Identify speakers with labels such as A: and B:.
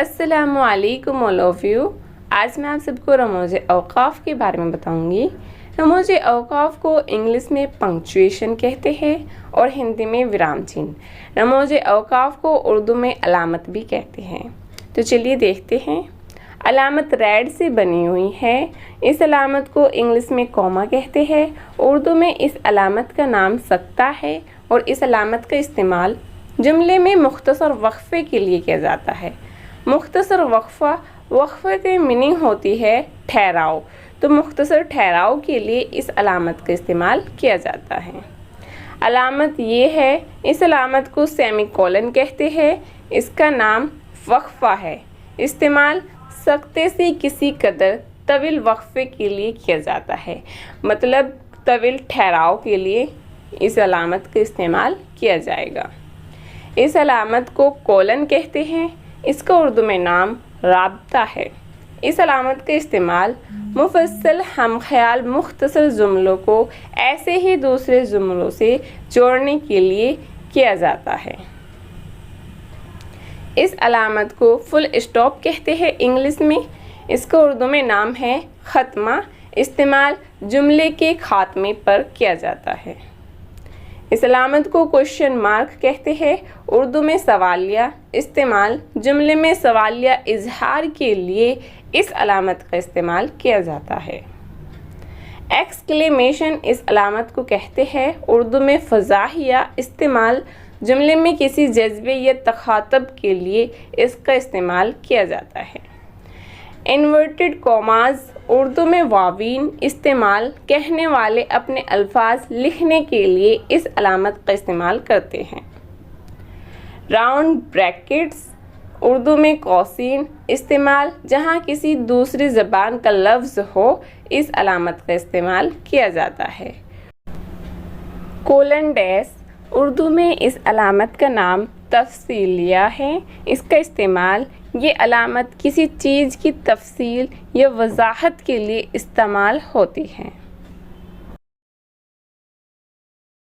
A: अस्सलामुअलैकुम all of you. आज मैं आप सबको रमूज़ औक़ाफ़ के बारे में बताऊंगी। रमूज़ औक़ाफ़ को इंग्लिश में पंक्चुएशन कहते हैं और हिंदी में विराम चिन्ह। रमूज़ औक़ाफ़ को उर्दू में अलामत भी कहते हैं। तो चलिए देखते हैं। अलामत रेड से बनी हुई है। इस अलामत को इंग्लिश में कॉमा कहते हैं। उर्दू में इस अलामत का नाम सक्ता है और इस अलामत का इस्तेमाल जुमले में मुख्तसर वक्फ़े के लिए किया जाता है। मुख्तसर वक्फ़े की मीनिंग होती है ठहराव, तो मुख्तसर ठहराव के लिए इस अलामत का इस्तेमाल किया जाता है। अलामत ये है, इस अलामत को सेमीकोलन कहते हैं। इसका नाम वक्फ़ा है। इस्तेमाल सख्ते से किसी कदर तवील वक्फ़े के लिए किया जाता है, मतलब तवील ठहराव के लिए इस अलामत का इस्तेमाल किया जाएगा। इस अलामत को कोलन कहते हैं। इसका उर्दू में नाम राब्ता है। इस अलामत का इस्तेमाल मुफस्सल हमख्याल मुख्तसर जुमलों को ऐसे ही दूसरे जुमलों से जोड़ने के लिए किया जाता है। इस अलामत को फुल स्टॉप कहते हैं इंग्लिश में। इसका उर्दू में नाम है ख़त्मा। इस्तेमाल जुमले के ख़ात्मे पर किया जाता है। इस अलामत को क्वेश्चन मार्क कहते हैं। उर्दू में सवालिया। इस्तेमाल जुमले में सवालिया इजहार के लिए इस अलामत का इस्तेमाल किया जाता है। एक्सक्लेमेशन इस अलामत को कहते हैं। उर्दू में फ़ज़ाहिया। इस्तेमाल जुमले में किसी जज्बे या तखातब के लिए इसका इस्तेमाल किया जाता है। इन्वर्टेड कॉमाज उर्दू में वावीन। इस्तेमाल कहने वाले अपने अल्फाज लिखने के लिए इस अलामत का इस्तेमाल करते हैं। राउंड ब्रैकेट्स उर्दू में कौसीन। इस्तेमाल जहाँ किसी दूसरी ज़बान का लफ्ज़ हो इस अलामत का इस्तेमाल किया जाता है। कोलन डैश उर्दू में इस अलामत का नाम तफसीलिया है। इसका इस्तेमाल ये अलामत किसी चीज़ की तफसील या वजाहत के लिए इस्तेमाल होती है।